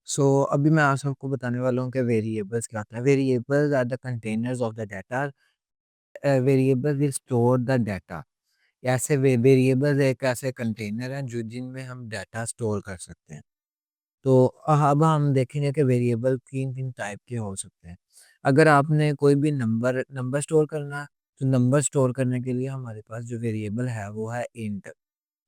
अभी मैं आप सबको बताने वाला हूँ कि वेरिएबल्स क्या होता है। Variables are the containers of the data. Variable will store the data. ऐसे वेरिएबल्स एक ऐसे कंटेनर हैं जो जिनमें हम डाटा स्टोर कर सकते हैं। तो अब हम देखेंगे कि वेरिएबल तीन तीन टाइप के हो सकते हैं। अगर आपने कोई भी नंबर नंबर स्टोर करना है, तो नंबर स्टोर करने के लिए हमारे पास जो वेरिएबल है वो है इंट।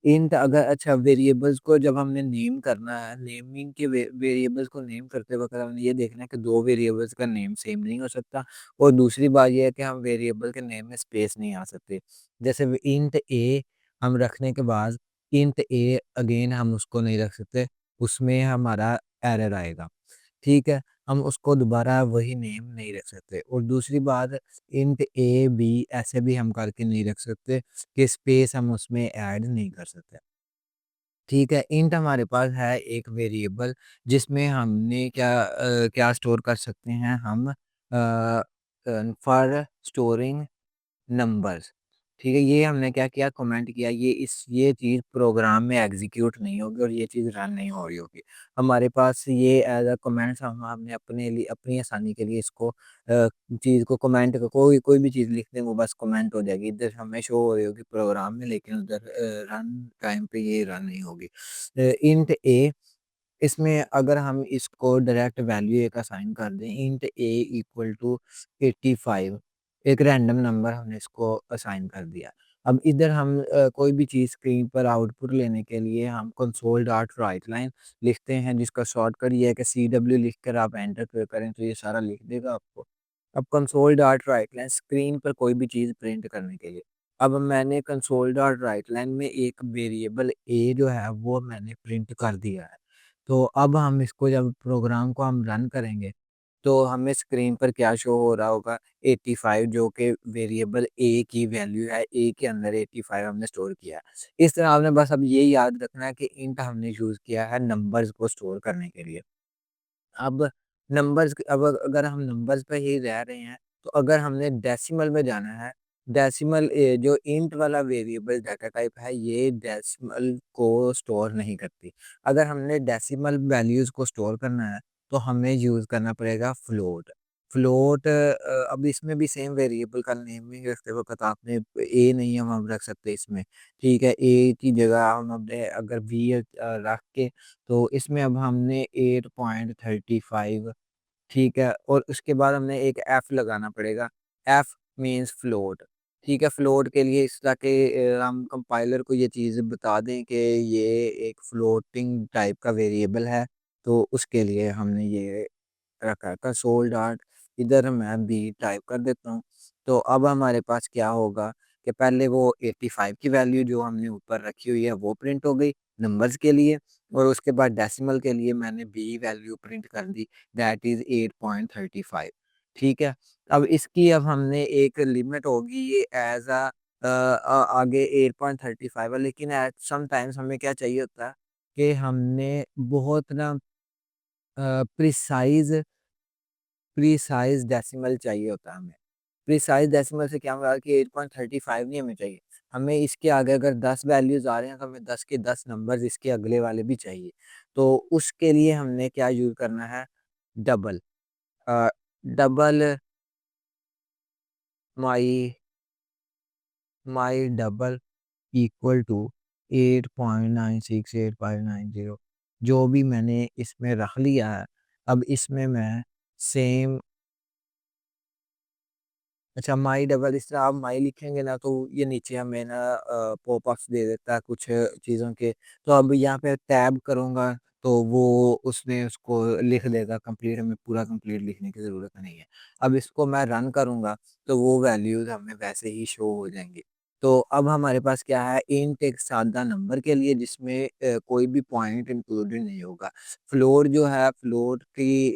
इंट अगर अच्छा वेरिएबल्स को जब हमने नेम करना है, नेमिंग के वेरिएबल्स को नेम करते वक्त हमने ये देखना है कि दो वेरिएबल्स का नेम सेम नहीं हो सकता। और दूसरी बात ये है कि हम वेरिएबल के नेम में स्पेस नहीं आ सकते। जैसे इंट ए हम रखने के बाद इंट ए अगेन हम उसको नहीं रख सकते, उसमें हमारा एरर आएगा। ठीक है, हम उसको दोबारा वही नेम नहीं रख सकते। और दूसरी बात, इंट ए बी ऐसे भी हम करके नहीं रख सकते कि स्पेस हम उसमें ऐड नहीं कर सकते। ठीक है, इंट हमारे पास है एक वेरिएबल जिसमें हमने क्या स्टोर कर सकते हैं हम फॉर स्टोरिंग नंबर्स। ठीक है, ये हमने क्या किया, कमेंट किया, ये चीज़ प्रोग्राम में एग्जीक्यूट नहीं होगी और ये चीज़ रन नहीं हो रही होगी। हमारे पास ये एज अ कमेंट्स हमने अपने लिए अपनी आसानी के लिए इसको चीज़ को कमेंट कोई कोई भी चीज़ लिख दें वो बस कमेंट हो जाएगी, इधर हमें शो हो रही होगी प्रोग्राम में, लेकिन उधर रन टाइम पे ये रन नहीं होगी। इंट ए, इसमें अगर हम इसको डायरेक्ट वैल्यू एक असाइन कर दें, इंट ए इक्वल टू 85, एक रैंडम नंबर हमने इसको असाइन कर दिया। अब इधर हम कोई भी चीज़ स्क्रीन पर आउटपुट लेने के लिए हम कंसोल डॉट राइट लाइन लिखते हैं, जिसका शॉर्टकट ये है कि CW लिख कर आप एंटर करें तो ये सारा लिख देगा आपको। अब console dot right line screen पर कोई भी चीज़ प्रिंट करने के लिए, अब मैंने कंसोल डॉट राइट लाइन में एक वेरिएबल ए जो है वो मैंने प्रिंट कर दिया है। तो अब हम इसको जब प्रोग्राम को हम रन करेंगे तो हमें स्क्रीन पर क्या शो हो रहा होगा, 85, जो कि वेरिएबल ए की वैल्यू है। ए के अंदर 85 हमने स्टोर किया है। इस तरह आपने बस अब ये याद रखना है कि इंट हमने यूज़ किया है नंबर्स को स्टोर करने के लिए। अब अब अगर हम नंबर्स पे ही रह रहे हैं, तो अगर हमने डेसिमल में जाना है, डेसिमल जो इंट वाला वेरिएबल डाटा टाइप है, ये डेसिमल को स्टोर नहीं करती। अगर हमने डेसिमल वैल्यूज़ को स्टोर करना है, तो हमें यूज़ करना पड़ेगा फ्लोट। फ्लोट अब इसमें भी सेम वेरिएबल का नेम ही रखते वक़्त आपने ए नहीं हम रख सकते इसमें। ठीक है, ए की जगह हम अपने अगर बी रख के, तो इसमें अब हमने 8.35, ठीक है, और उसके बाद हमने एक एफ लगाना पड़ेगा। F means float. ठीक है, फ्लोट के लिए इस तरह के हम कंपाइलर को ये चीज़ बता दें कि ये एक फ्लोटिंग टाइप का वेरिएबल है, तो उसके लिए हमने ये रखा है कंसोल डॉट, इधर मैं बी टाइप कर देता हूँ। तो अब हमारे पास क्या होगा कि पहले वो 85 की वैल्यू जो हमने ऊपर रखी हुई है वो प्रिंट हो गई नंबर्स के लिए, और उसके बाद डेसिमल के लिए मैंने बी वैल्यू प्रिंट कर दी, दैट इज 8.35। ठीक है, अब इसकी अब हमने एक लिमिट होगी ये एज आगे 8.35 है, लेकिन एट सम टाइम्स हमें क्या चाहिए होता है कि हमने बहुत ना प्रिसाइज प्रीसाइज़ डेसिमल चाहिए होता है हमें। प्रीसाइज़ डेसिमल से क्या होगा कि 8.35 नहीं हमें चाहिए। हमें इसके आगे अगर 10 वैल्यूज़ आ रहे हैं, तो हमें 10 के 10 नंबर्स इसके अगले वाले भी चाहिए। तो उसके लिए हमने क्या यूज़ करना है, double. Uh, double my my double equal to 8.968590, जो भी मैंने इसमें रख लिया है, अब इसमें मैं सेम, अच्छा माई डबल, इस तरह आप माई लिखेंगे ना तो ये नीचे हमें ना पॉपअप्स दे देता है कुछ चीज़ों के। तो अब यहाँ पे टैब करूँगा तो वो उसने उसको लिख देगा कंप्लीट, हमें पूरा कंप्लीट लिखने की ज़रूरत नहीं है। अब इसको मैं रन करूँगा तो वो वैल्यूज़ हमें वैसे ही शो हो जाएंगी। तो अब हमारे पास क्या है, इंट एक सादा नंबर के लिए जिसमें कोई भी पॉइंट इंक्लूडेड नहीं होगा। फ्लोर जो है, फ्लोर की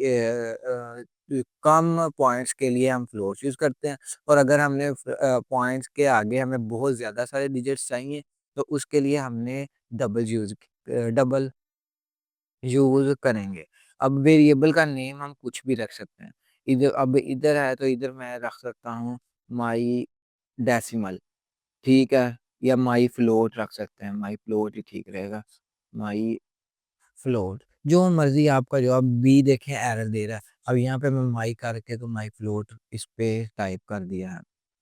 कम पॉइंट्स के लिए हम फ्लोर यूज़ करते हैं। और अगर हमने पॉइंट्स के आगे हमें बहुत ज़्यादा सारे डिजिट्स चाहिए, तो उसके लिए हमने डबल यूज़ करेंगे। अब वेरिएबल का नेम हम कुछ भी रख सकते हैं। इधर है तो इधर मैं रख सकता हूँ माई डेसिमल, ठीक है, या माई फ्लोट रख सकते हैं, माई फ्लोट ही ठीक रहेगा, माई फ्लोट। जो मर्जी आपका जवाब बी देखें एरर दे रहा है। अब यहाँ पे मैं माई करके तो माई फ्लोट इस पे टाइप कर दिया है।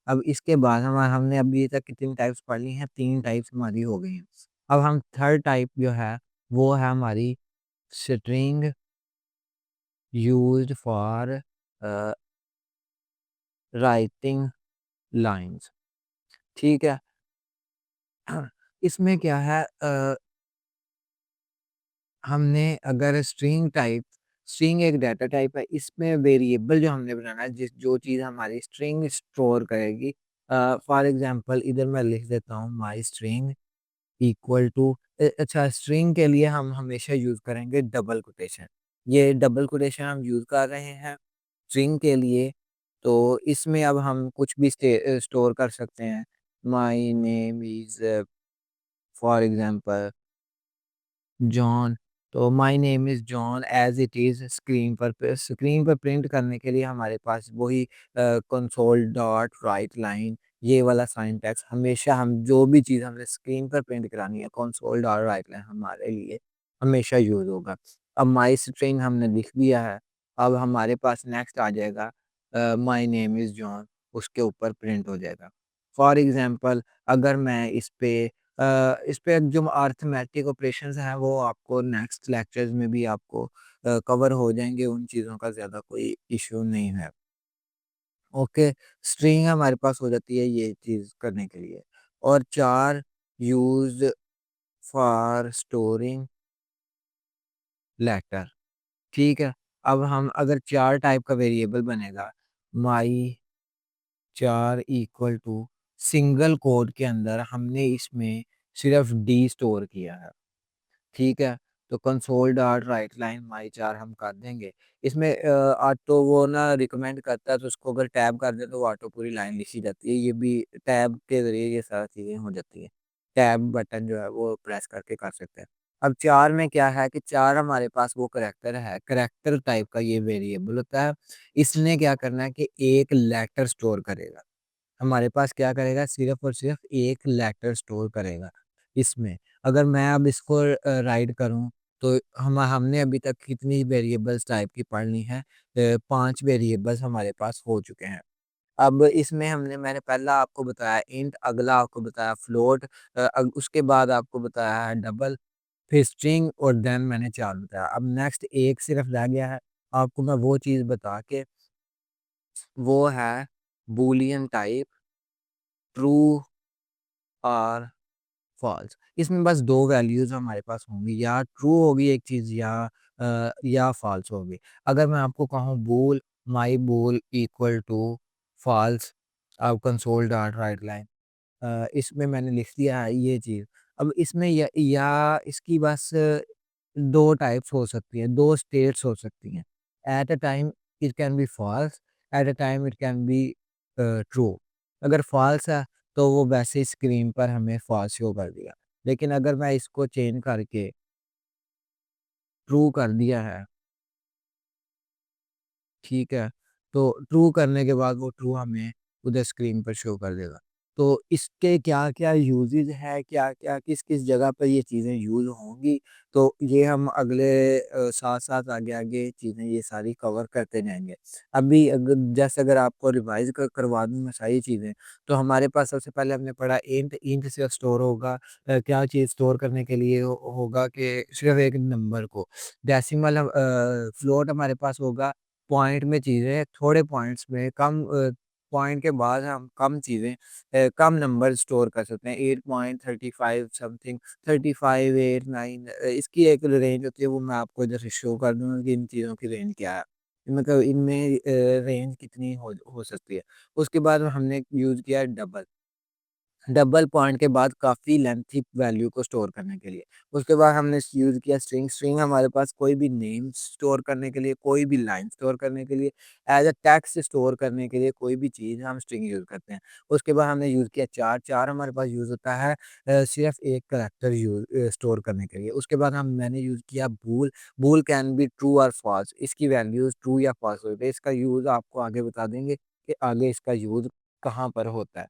अब इसके बाद हमने अभी तक कितनी टाइप्स पढ़ ली हैं, 3 टाइप्स हमारी हो गई हैं। अब हम थर्ड टाइप जो है वो है हमारी string used for writing lines. ठीक है। इसमें क्या है, हमने अगर स्ट्रिंग एक डाटा टाइप है, इसमें वेरिएबल जो हमने बनाना है, जिस जो चीज़ हमारी स्ट्रिंग स्टोर करेगी। फॉर एग्जांपल इधर मैं लिख देता हूँ माई स्ट्रिंग इक्वल टू, अच्छा स्ट्रिंग के लिए हम हमेशा यूज करेंगे डबल कोटेशन। ये डबल कोटेशन हम यूज कर रहे हैं स्ट्रिंग के लिए। तो इसमें अब हम कुछ भी स्टोर कर सकते हैं। My name is for example John. तो my name is John as it is screen पर प्रिंट करने के लिए हमारे पास वही कंसोल डॉट राइट लाइन, ये वाला सिंटैक्स हमेशा, हम जो भी चीज़ हमने स्क्रीन पर प्रिंट करानी है कंसोल डॉट राइट लाइन हमारे लिए हमेशा यूज होगा। अब माई स्ट्रिंग हमने लिख दिया है। अब हमारे पास नेक्स्ट आ जाएगा माई नेम इज जॉन, उसके ऊपर प्रिंट हो जाएगा। फॉर एग्जांपल अगर मैं इस पे जो अर्थमेटिक ऑपरेशंस हैं वो आपको नेक्स्ट लेक्चर्स में भी आपको कवर हो जाएंगे, उन चीज़ों का ज़्यादा कोई इश्यू नहीं है। ओके। स्ट्रिंग हमारे पास हो जाती है ये चीज़ करने के लिए। और 4 यूज्ड फॉर स्टोरिंग लेटर। ठीक है। अब हम अगर 4 टाइप का वेरिएबल बनेगा, माई 4 इक्वल टू सिंगल कोड के अंदर हमने इसमें सिर्फ डी स्टोर किया है। ठीक है। तो कंसोल डॉट राइट लाइन माई 4 हम कर देंगे। इसमें ऑटो वो ना रिकमेंड करता है, तो उसको अगर टैब कर दे तो वो ऑटो पूरी लाइन लिखी जाती है। ये भी टैब के जरिए ये सारी चीज़ें हो जाती है। टैब बटन जो है वो प्रेस करके कर सकते हैं। अब 4 में क्या है कि 4 हमारे पास वो करेक्टर है, करेक्टर टाइप का ये वेरिएबल होता है। इसने क्या करना है कि एक लेटर स्टोर करेगा। हमारे पास क्या करेगा, सिर्फ और सिर्फ एक लेटर स्टोर करेगा इसमें। अगर मैं अब इसको राइट करूं तो हमने अभी तक कितनी वेरिएबल्स टाइप की पढ़ ली हैं, 5 वेरिएबल्स हमारे पास हो चुके हैं। अब इसमें मैंने पहला आपको बताया इंट, अगला आपको बताया फ्लोट, उसके बाद आपको बताया है डबल, फिर स्ट्रिंग, और देन मैंने 4 बताया। अब नेक्स्ट एक सिर्फ रह गया है, आपको मैं वो चीज़ बता के, वो है बूलियन टाइप, ट्रू और फॉल्स। इसमें बस 2 वैल्यूज़ हमारे पास होंगी, या ट्रू होगी एक चीज़ या फॉल्स होगी। अगर मैं आपको कहूँ बूल, माई बूल इक्वल टू फॉल्स, अब कंसोल डॉट राइट लाइन, इसमें मैंने लिख दिया है ये चीज़। अब इसमें या इसकी बस 2 टाइप्स हो सकती हैं, 2 स्टेट्स हो सकती हैं। At a time it can be false, at a time it can be true. अगर फॉल्स है तो वो वैसे ही स्क्रीन पर हमें फॉल्स शो कर दिया। लेकिन अगर मैं इसको चेंज करके ट्रू कर दिया है, ठीक है, तो ट्रू करने के बाद वो ट्रू हमें उधर स्क्रीन पर शो कर देगा। तो इसके क्या-क्या यूज़ेज़ है, क्या-क्या किस-किस जगह पर ये चीज़ें यूज़ होंगी, तो ये हम अगले साथ-साथ आगे-आगे चीज़ें ये सारी कवर करते जाएँगे। अभी जैसे अगर आपको रिवाइज़ करवा दूँ मैं सारी चीज़ें, तो हमारे पास सबसे पहले हमने पढ़ा इंट, इंट से स्टोर होगा, क्या चीज़ स्टोर करने के लिए होगा कि सिर्फ़ एक नंबर को। डेसिमल फ्लोट हमारे पास होगा, पॉइंट में चीज़ें, थोड़े पॉइंट्स में पॉइंट के बाद हम कम चीज़ें, कम नंबर स्टोर कर सकते हैं। 8.35 समथिंग, 35, 8, 9, इसकी एक रेंज होती है, वो मैं आपको इधर से शो कर दूँगा कि इन चीज़ों की रेंज क्या है। मतलब इनमें रेंज कितनी हो सकती है। उसके बाद हमने यूज़ किया है डबल। डबल पॉइंट के बाद काफ़ी लेंथी वैल्यू को स्टोर करने के लिए। उसके बाद हमने यूज़ किया स्ट्रिंग। स्ट्रिंग हमारे पास कोई भी नेम स्टोर करने के लिए, कोई भी लाइन स्टोर करने के लिए, एज़ अ टेक्स्ट स्टोर करने के लिए कोई भी चीज़ हम स्ट्रिंग यूज़ करते हैं। उसके बाद हमने यूज़ किया चार। चार हमारे पास यूज़ होता है सिर्फ़ एक करैक्टर स्टोर करने के लिए। उसके बाद मैंने यूज़ किया बूल। बूल कैन बी ट्रू और फ़ॉल्स। इसकी वैल्यूज़ ट्रू या फ़ॉल्स होती है। इसका यूज़ आपको आगे बता देंगे कि आगे इसका यूज़ कहाँ पर होता है।